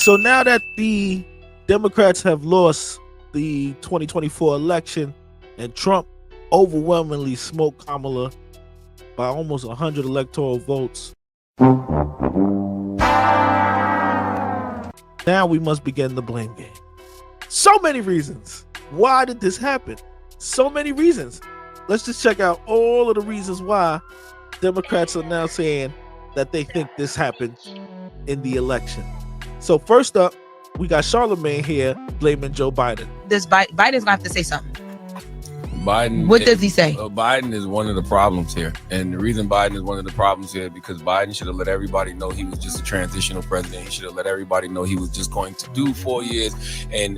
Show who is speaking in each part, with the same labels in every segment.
Speaker 1: So now that the Democrats have lost the 2024 election and Trump overwhelmingly smoked Kamala by almost 100 electoral votes, now we must begin the blame game. So many reasons. Why did this happen? So many reasons. Let's just check out all of the reasons why Democrats are now saying that they think this happened in the election. So first up, we got Charlemagne here blaming Joe Biden.
Speaker 2: Biden's gonna have to say something.
Speaker 3: Biden.
Speaker 2: What does he say?
Speaker 3: Biden is one of the problems here. And the reason Biden is one of the problems here because Biden should have let everybody know he was just a transitional president. He should have let everybody know he was just going to do 4 years and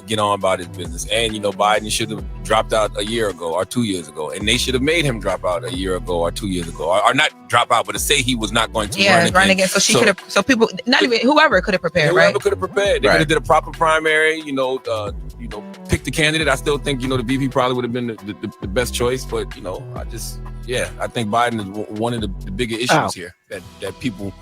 Speaker 3: get on about his business. And, Biden should have dropped out a year ago or 2 years ago. And they should have made him drop out a year ago or 2 years ago. Or not drop out, but to say he was not going to run again.
Speaker 2: So people, not even, whoever could have prepared, right?
Speaker 3: Whoever could have prepared. They could have did a proper primary, picked the candidate. I still think, the VP probably would have been the best choice, but I think Biden is one of the bigger issues here that people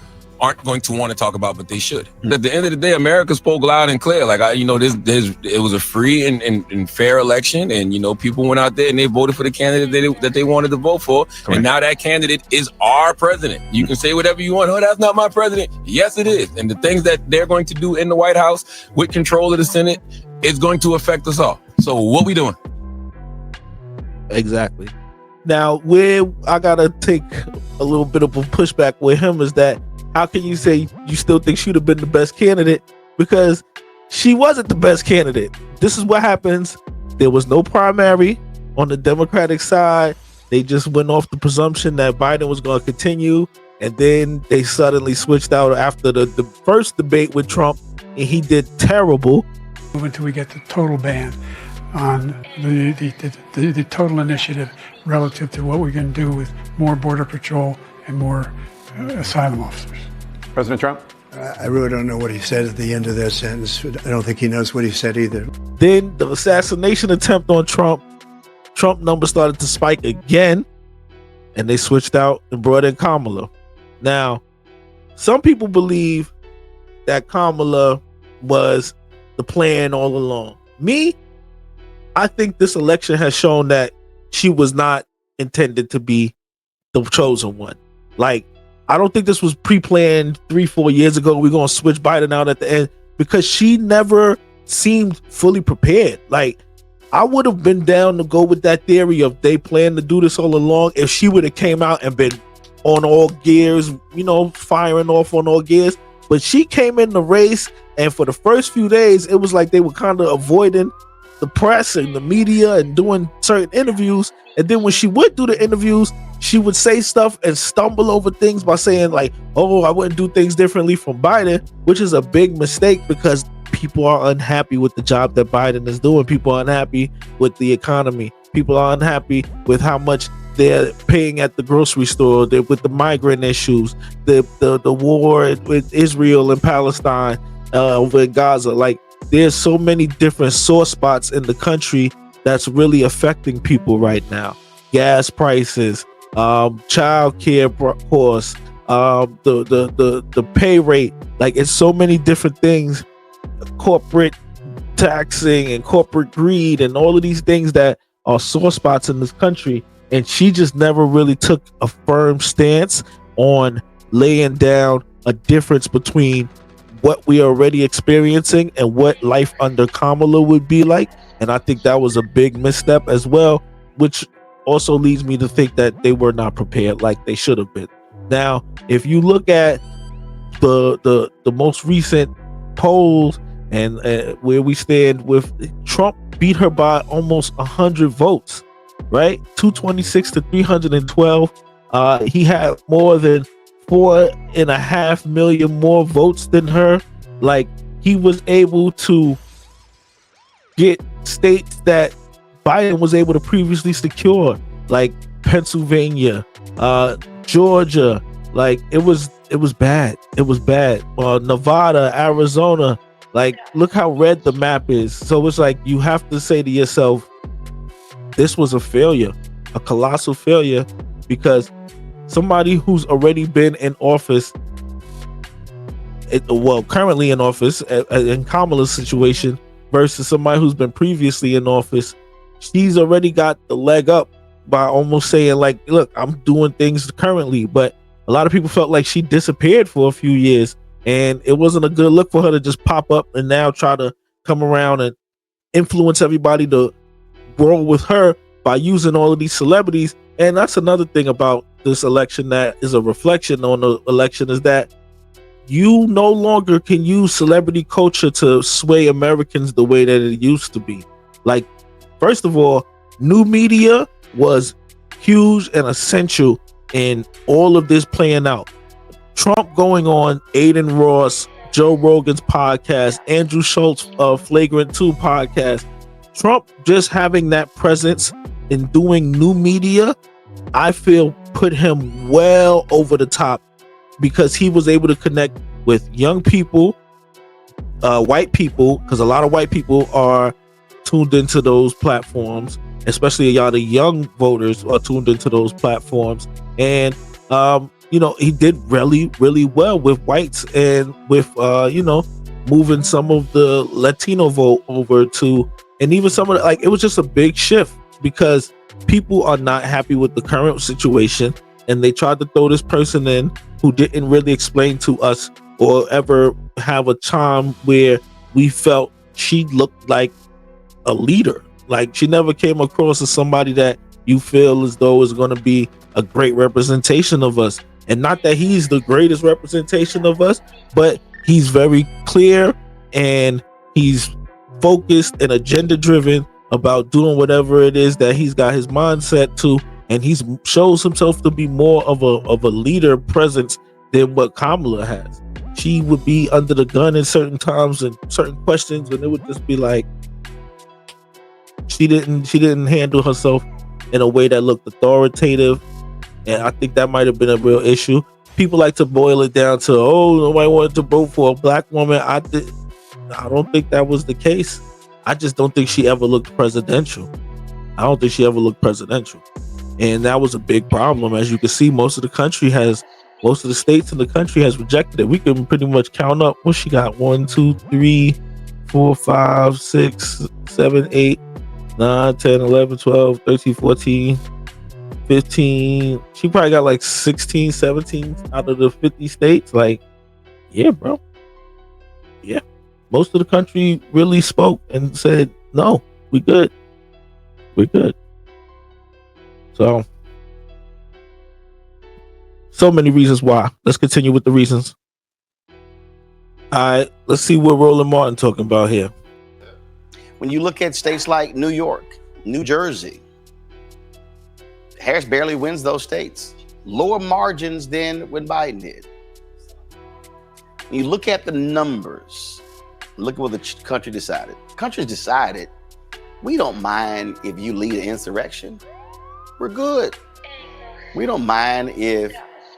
Speaker 3: aren't going to want to talk about, but they should. At the end of the day, America spoke loud and clear. Like it was a free and fair election, and people went out there and they voted for the candidate that they wanted to vote for. Correct. And now that candidate is our president. You can say whatever you want. Oh, that's not my president. Yes, it is. And the things that they're going to do in the White House with control of the Senate is going to affect us all. So what we doing?
Speaker 1: Exactly. Now, where I gotta take a little bit of a pushback with him is that how can you say you still think she'd have been the best candidate? Because she wasn't the best candidate. This is what happens. There was no primary on the Democratic side. They just went off the presumption that Biden was going to continue. And then they suddenly switched out after the first debate with Trump, and he did terrible.
Speaker 4: Until we get the total ban on the total initiative relative to what we can do with more border patrol and more asylum officers.
Speaker 5: President Trump?
Speaker 6: I really don't know what he said at the end of that sentence. I don't think he knows what he said either.
Speaker 1: Then the assassination attempt on Trump numbers started to spike again, and they switched out and brought in Kamala. Now, some people believe that Kamala was the plan all along. Me, I think this election has shown that she was not intended to be the chosen one. Like, I don't think this was pre-planned 3-4 years ago. We're going to switch Biden out at the end, because she never seemed fully prepared. Like, I would have been down to go with that theory of they planned to do this all along if she would have came out and been on all gears, firing off on all gears. But she came in the race, and for the first few days, it was like they were kind of avoiding the press and the media and doing certain interviews. And then when she would do the interviews, she would say stuff and stumble over things by saying like, oh, I wouldn't do things differently from Biden, which is a big mistake because people are unhappy with the job that Biden is doing. People are unhappy with the economy. People are unhappy with how much they're paying at the grocery store, with the migrant issues, the war with Israel and Palestine over in Gaza. Like, there's so many different sore spots in the country that's really affecting people right now. Gas prices, child care costs, the pay rate. Like, it's so many different things. Corporate taxing and corporate greed and all of these things that are sore spots in this country. And she just never really took a firm stance on laying down a difference between what we are already experiencing and what life under Kamala would be like. And I think that was a big misstep as well, which also leads me to think that they were not prepared like they should have been. Now, if you look at the most recent polls and where we stand with Trump, beat her by almost 100 votes, right? 226 to 312. He had more than 4.5 million more votes than her. Like, he was able to get states that Biden was able to previously secure, like Pennsylvania, Georgia. Like, it was bad. It was bad. Nevada, Arizona. Like, look how red the map is. So it's like you have to say to yourself, this was a failure, a colossal failure, because somebody who's already been in office currently in office, in Kamala's situation versus somebody who's been previously in office, she's already got the leg up by almost saying like, look, I'm doing things currently. But a lot of people felt like she disappeared for a few years, and it wasn't a good look for her to just pop up and now try to come around and influence everybody to roll with her by using all of these celebrities. And that's another thing about this election that is a reflection on the election, is that you no longer can use celebrity culture to sway Americans the way that it used to be. Like, first of all, new media was huge and essential in all of this playing out. Trump going on Aiden Ross, Joe Rogan's podcast, Andrew Schultz Flagrant 2 podcast. Trump just having that presence in doing new media, I feel put him well over the top, because he was able to connect with young people, white people, because a lot of white people are tuned into those platforms, especially a lot of young voters are tuned into those platforms. And he did really, really well with whites, and with moving some of the Latino vote over to, and even some of the, like, it was just a big shift, because people are not happy with the current situation, and they tried to throw this person in who didn't really explain to us or ever have a time where we felt she looked like a leader. Like, she never came across as somebody that you feel as though is going to be a great representation of us. And not that he's the greatest representation of us, but he's very clear and he's focused and agenda driven about doing whatever it is that he's got his mindset to, and he's shows himself to be more of a leader presence than what Kamala has. She would be under the gun in certain times and certain questions, and it would just be like she didn't handle herself in a way that looked authoritative, and I think that might have been a real issue. People like to boil it down to, oh, nobody wanted to vote for a black woman. I don't think that was the case. I just don't think she ever looked presidential. And that was a big problem. As you can see, most of the states in the country has rejected it. We can pretty much count up what she got: 1, 2, 3, 4, 5, 6, 7, 8, 9, 10, 11, 12, 13, 14, 15. She probably got like 16, 17 out of the 50 states. Like, yeah, bro. Yeah. Most of the country really spoke and said, no, we good. We're good. So many reasons why. Let's continue with the reasons. All right, let's see what Roland Martin talking about here.
Speaker 5: When you look at states like New York, New Jersey, Harris barely wins those states. Lower margins than when Biden did. When you look at the numbers, look at what the country decided. The country decided, we don't mind if you lead an insurrection. We're good. We don't mind if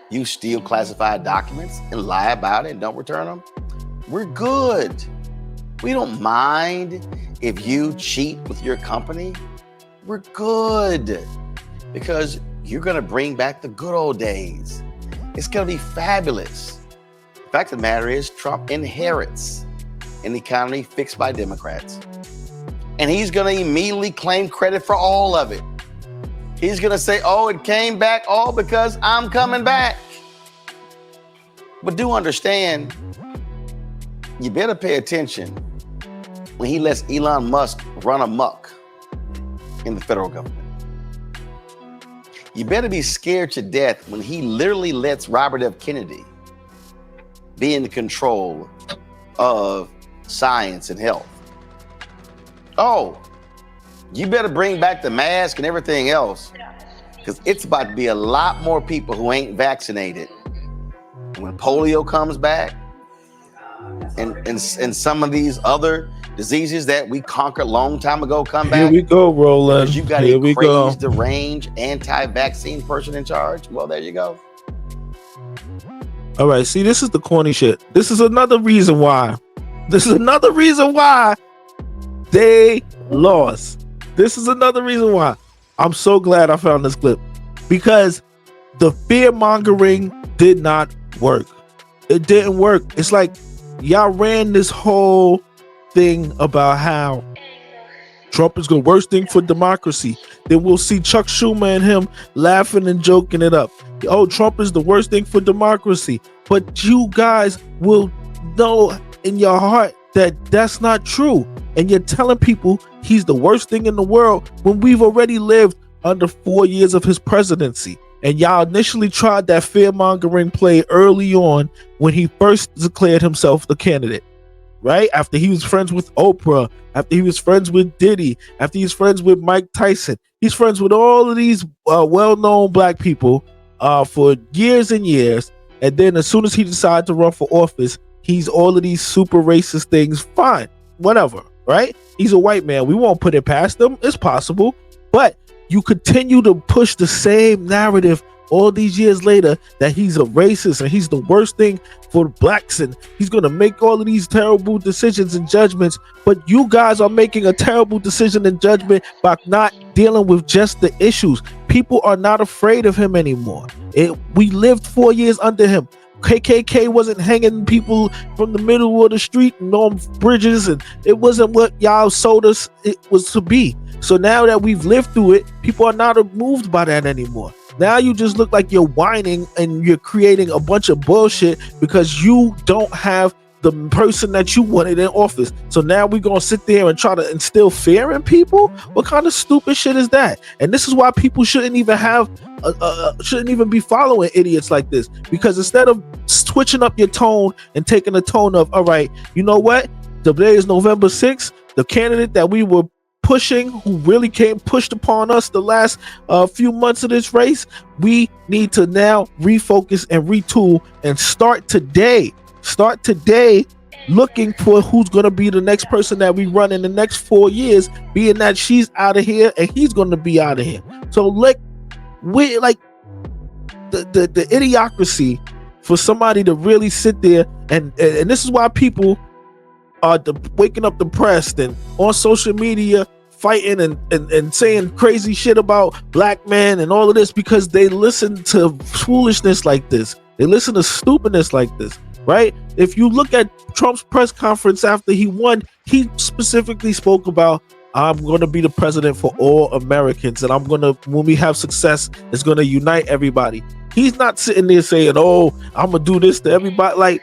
Speaker 5: you steal classified documents and lie about it and don't return them. We're good. We don't mind if you cheat with your company. We're good. Because you're going to bring back the good old days. It's going to be fabulous. The fact of the matter is, Trump inherits an economy fixed by Democrats. And he's going to immediately claim credit for all of it. He's going to say, oh, it came back all because I'm coming back. But do understand, you better pay attention when he lets Elon Musk run amok in the federal government. You better be scared to death when he literally lets Robert F. Kennedy be in control of science and health. Oh, you better bring back the mask and everything else, because it's about to be a lot more people who ain't vaccinated. When polio comes back and some of these other diseases that we conquered a long time ago come back.
Speaker 1: Here we go, Roland.
Speaker 5: You got a crazed, deranged, anti-vaccine person in charge. Well, there you go.
Speaker 1: All right, see, this is the corny shit. This is another reason why they lost. This is another reason why I'm so glad I found this clip, because the fear mongering did not work. It didn't work. It's like y'all ran this whole thing about how Trump is the worst thing for democracy. Then we'll see Chuck Schumer and him laughing and joking it up. Oh, Trump is the worst thing for democracy. But you guys will know in your heart that that's not true. And you're telling people he's the worst thing in the world when we've already lived under 4 years of his presidency. And y'all initially tried that fear-mongering play early on when he first declared himself the candidate, right? After he was friends with Oprah, after he was friends with Diddy, after he's friends with Mike Tyson. He's friends with all of these well-known black people for years and years. And then as soon as he decided to run for office, he's all of these super racist things. Fine, whatever, right? He's a white man. We won't put it past him. It's possible. But you continue to push the same narrative all these years later that he's a racist and he's the worst thing for blacks and he's going to make all of these terrible decisions and judgments. But you guys are making a terrible decision and judgment by not dealing with just the issues. People are not afraid of him anymore. We lived 4 years under him. KKK wasn't hanging people from the middle of the street and on bridges, and it wasn't what y'all sold us it was to be. So now that we've lived through it, people are not moved by that anymore. Now you just look like you're whining and you're creating a bunch of bullshit because you don't have the person that you wanted in office. So now we're gonna sit there and try to instill fear in people? What kind of stupid shit is that? And this is why people shouldn't even be following idiots like this, because instead of switching up your tone and taking the tone of, all right, you know what? Today is November 6th. The candidate that we were pushing, who really came pushed upon us the last few months of this race, we need to now refocus and retool and start today looking for who's going to be the next person that we run in the next 4 years, being that she's out of here and he's going to be out of here. So the idiocracy for somebody to really sit there and this is why people are waking up depressed and on social media fighting and saying crazy shit about black men and all of this, because they listen to foolishness like this. They listen to stupidness like this, right? If you look at Trump's press conference after he won, he specifically spoke about, I'm going to be the president for all Americans, and when we have success, it's going to unite everybody. He's not sitting there saying, oh, I'm going to do this to everybody. Like,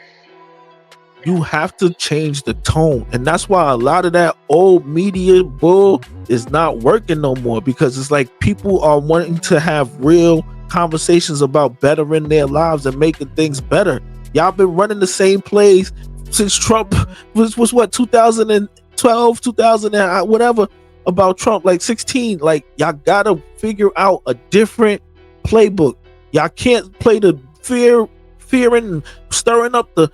Speaker 1: you have to change the tone. And that's why a lot of that old media bull is not working no more, because it's like people are wanting to have real conversations about bettering their lives and making things better. Y'all been running the same plays since Trump was what, 2012, 2000 and whatever, about Trump, like 16. Like, y'all gotta figure out a different playbook. Y'all can't play the fearing and stirring up the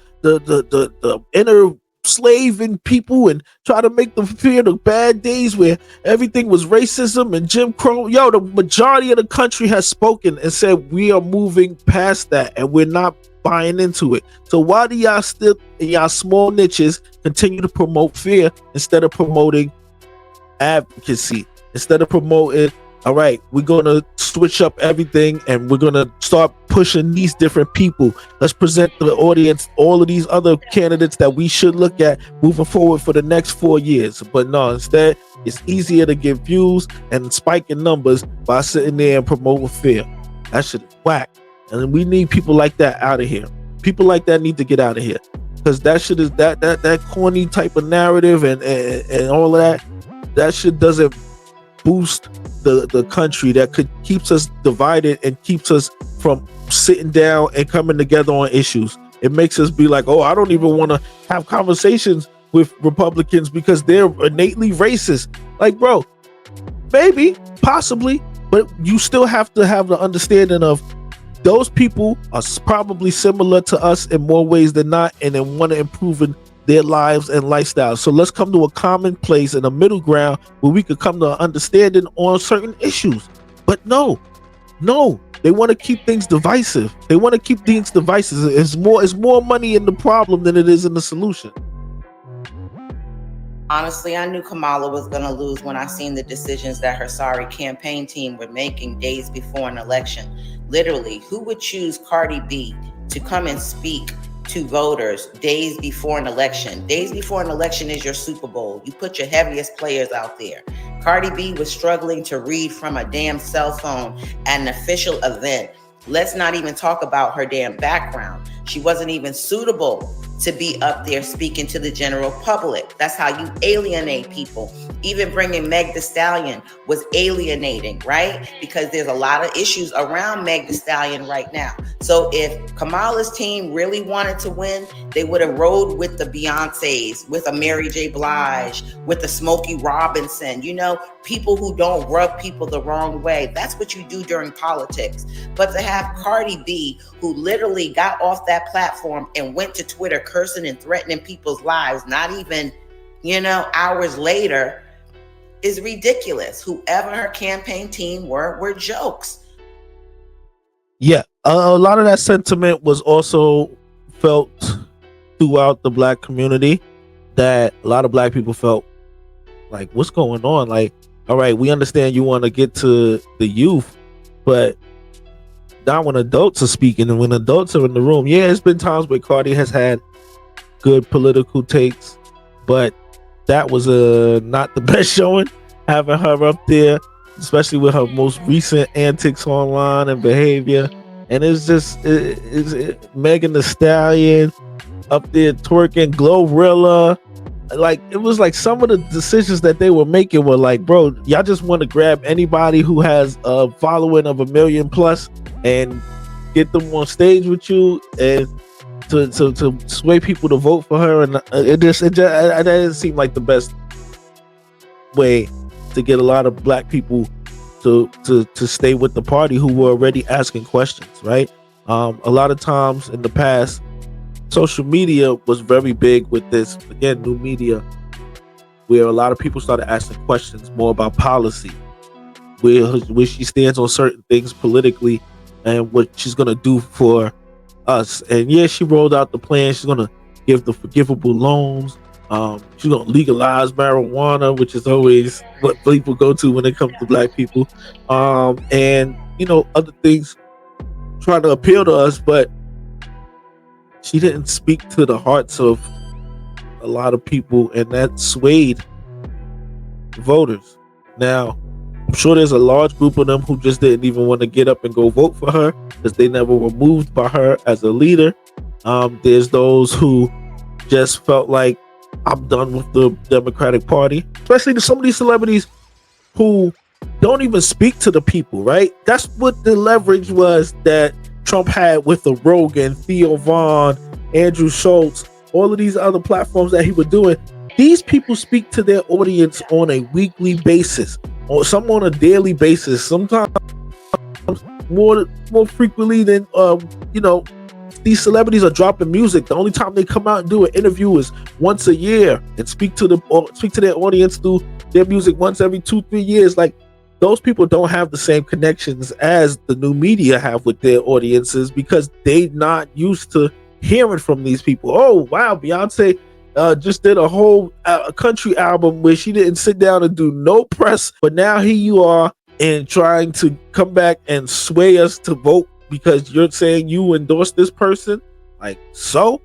Speaker 1: inner slave in people and try to make them fear the bad days where everything was racism and Jim Crow. Yo, the majority of the country has spoken and said we are moving past that and we're not buying into it. So why do y'all still in y'all small niches continue to promote fear instead of promoting advocacy, instead of promoting, all right, we're going to switch up everything and we're going to start pushing these different people. Let's present the audience all of these other candidates that we should look at moving forward for the next 4 years. But no, instead, it's easier to get views and spiking numbers by sitting there and promoting fear. That shit is whack. And we need people like that out of here. People like that need to get out of here, because that shit is that corny type of narrative and all of that shit doesn't boost the country. That keeps us divided and keeps us from sitting down and coming together on issues. It makes us be like, oh, I don't even want to have conversations with Republicans because they're innately racist. Like, bro, maybe, possibly, but you still have to have the understanding of those people are probably similar to us in more ways than not, and they want to improve in their lives and lifestyles. So let's come to a common place and a middle ground where we could come to an understanding on certain issues. But no, they want to keep things divisive. It's more money in the problem than it is in the solution.
Speaker 7: Honestly, I knew Kamala was going to lose when I seen the decisions that her sorry campaign team were making days before an election. Literally, who would choose Cardi B to come and speak to voters days before an election. Days before an election is your Super Bowl. You put your heaviest players out there. Cardi B was struggling to read from a damn cell phone at an official event. Let's not even talk about her damn background. She wasn't even suitable to be up there speaking to the general public. That's how you alienate people. Even bringing Meg Thee Stallion was alienating, right? Because there's a lot of issues around Meg Thee Stallion right now. So if Kamala's team really wanted to win, they would have rode with the Beyoncés, with a Mary J. Blige, with a Smokey Robinson, you know, people who don't rub people the wrong way. That's what you do during politics. But to have Cardi B, who literally got off that platform and went to Twitter cursing and threatening people's lives, not even, you know, hours later, is ridiculous. Whoever her campaign team were jokes.
Speaker 1: Yeah, a lot of that sentiment was also felt throughout the black community, that a lot of black people felt like, what's going on? Like, all right, we understand you want to get to the youth, but not when adults are speaking and when adults are in the room. Yeah, it's been times where Cardi has had good political takes, but that was not the best showing, having her up there, especially with her most recent antics online and behavior. And it's just Megan Thee Stallion up there twerking, Glorilla. Like, it was like some of the decisions that they were making were like, bro, y'all just want to grab anybody who has a following of 1 million plus and get them on stage with you and to sway people to vote for her. And it didn't seem like the best way to get a lot of black people to stay with the party who were already asking questions, right? A lot of times in the past, social media was very big with this, again, new media, where a lot of people started asking questions more about policy, where she stands on certain things politically and what she's going to do for us. And yeah, she rolled out the plan. She's going to give the forgivable loans. She's going to legalize marijuana, which is always what people go to when it comes to black people. And, you know, other things trying to appeal to us, but she didn't speak to the hearts of a lot of people, and that swayed voters. Now, I'm sure there's a large group of them who just didn't even want to get up and go vote for her because they never were moved by her as a leader. There's those who just felt like, I'm done with the Democratic Party, especially some of these celebrities who don't even speak to the people, right? That's what the leverage was that Trump had with the Rogan, Theo Vaughn, Andrew Schultz, all of these other platforms that he was doing. These people speak to their audience on a weekly basis, or some on a daily basis, sometimes more frequently than you know. These celebrities are dropping music. The only time they come out and do an interview is once a year and speak to their audience through their music once every 2-3 years. Like, those people don't have the same connections as the new media have with their audiences because they're not used to hearing from these people. Oh, wow, Beyonce just did a whole country album where she didn't sit down and do no press, but now here you are and trying to come back and sway us to vote because you're saying you endorse this person. Like, so,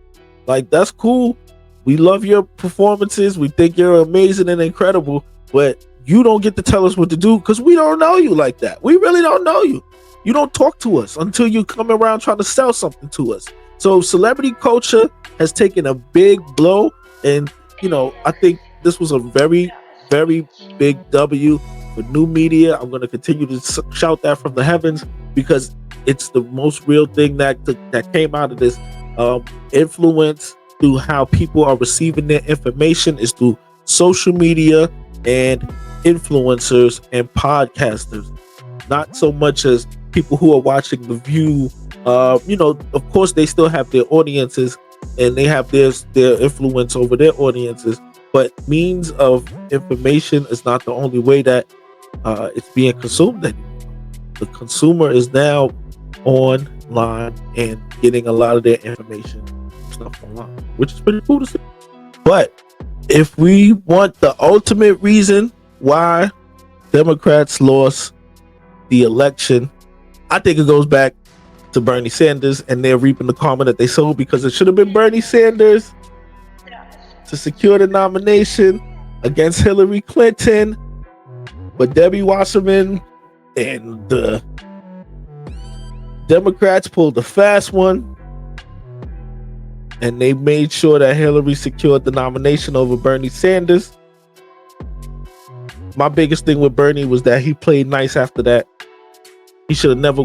Speaker 1: like, that's cool. We love your performances. We think you're amazing and incredible, but you don't get to tell us what to do because we don't know you like that. We really don't know you. You don't talk to us until you come around trying to sell something to us. So celebrity culture has taken a big blow. And, you know, I think this was a very, very big W for new media. I'm going to continue to shout that from the heavens because it's the most real thing that came out of this. Influence through how people are receiving their information is through social media and influencers and podcasters, not so much as people who are watching The View. You know, of course, they still have their audiences and they have their influence over their audiences, but means of information is not the only way that it's being consumed anymore. The consumer is now online and getting a lot of their information stuff online, which is pretty cool to see. But if we want the ultimate reason why Democrats lost the election, I think it goes back to Bernie Sanders, and they're reaping the karma that they sowed, because it should have been Bernie Sanders to secure the nomination against Hillary Clinton. But Debbie Wasserman and the Democrats pulled a fast one, and they made sure that Hillary secured the nomination over Bernie Sanders. My biggest thing with Bernie was that he played nice after that. He should have never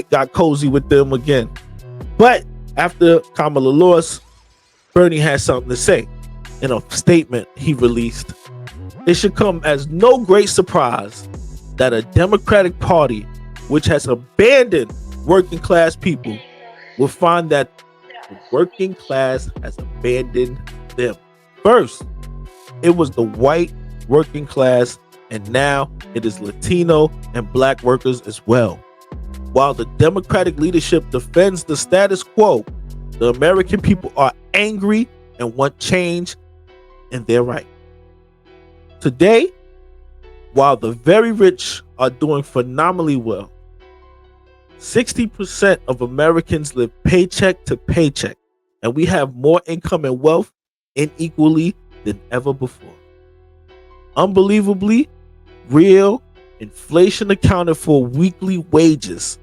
Speaker 1: got cozy with them again. But after Kamala lost, Bernie had something to say in a statement he released. It should come as no great surprise that a Democratic Party, which has abandoned working class people, will find that the working class has abandoned them. First, it was the white working class, and now it is Latino and black workers as well. While the Democratic leadership defends the status quo, the American people are angry and want change, and they're right. Today, while the very rich are doing phenomenally well, 60% of Americans live paycheck to paycheck, and we have more income and wealth unequally than ever before. Unbelievably, real inflation accounted for weekly wages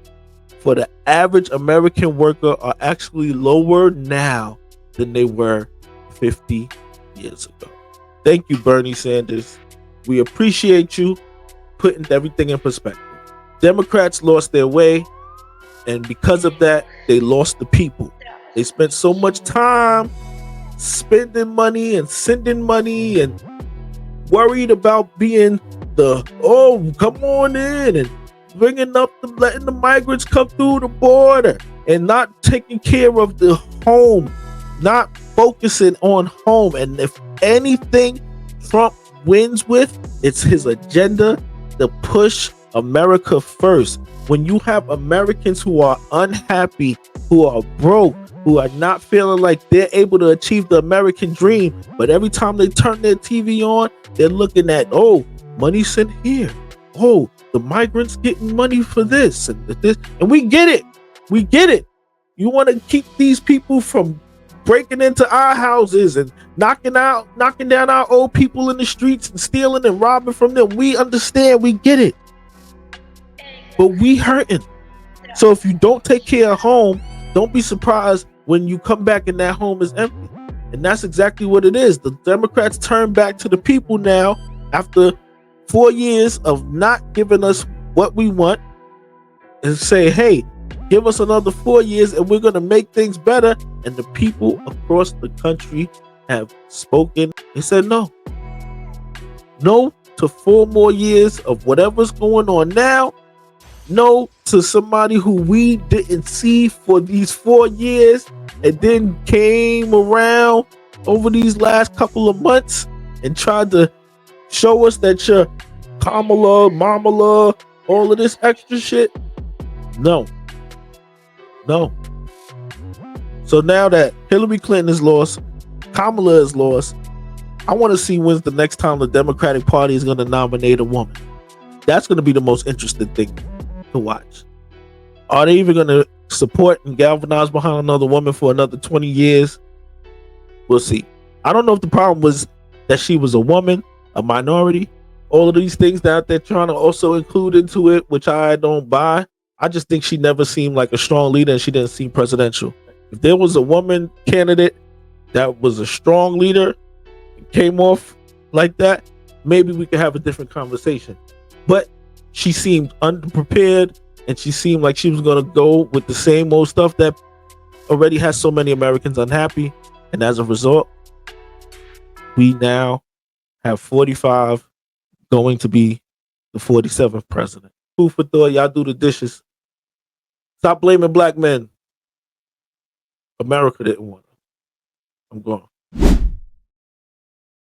Speaker 1: for the average American worker are actually lower now than they were 50 years ago. Thank you, Bernie Sanders. We appreciate you putting everything in perspective. Democrats lost their way, and because of that, they lost the people. They spent so much time spending money and sending money and worried about being the, oh, come on in, and bringing up the, letting the migrants come through the border, and not taking care of the home, not focusing on home. And if anything Trump wins with, it's his agenda to push America first. When you have Americans who are unhappy, who are broke, who are not feeling like they're able to achieve the American dream, but every time they turn their TV on, they're looking at, oh, money sent here. Oh, the migrants getting money for this and this. And we get it. We get it. You want to keep these people from breaking into our houses and knocking down our old people in the streets and stealing and robbing from them. We understand. We get it. But we hurting. So if you don't take care of home, don't be surprised when you come back and that home is empty. And that's exactly what it is. The Democrats turn back to the people now after 4 years of not giving us what we want, and say, hey, give us another 4 years and we're going to make things better. And the people across the country have spoken and said no. No to 4 more years of whatever's going on now. No to somebody who we didn't see for these 4 years and then came around over these last couple of months and tried to show us that you're Kamala, Mamala, all of this extra shit. No. So now that Hillary Clinton is lost, Kamala is lost, I want to see when's the next time the Democratic Party is going to nominate a woman. That's going to be the most interesting thing to watch. Are they even going to support and galvanize behind another woman for another 20 years? We'll see. I don't know if the problem was that she was a woman, a minority, all of these things that they're trying to also include into it, which I don't buy. I just think she never seemed like a strong leader, and she didn't seem presidential. If there was a woman candidate that was a strong leader and came off like that, maybe we could have a different conversation. But she seemed underprepared, and she seemed like she was going to go with the same old stuff that already has so many Americans unhappy. And as a result, we now have 45 going to be the 47th president. Food for thought. Y'all do the dishes. Stop blaming black men. America didn't want it. I'm gone.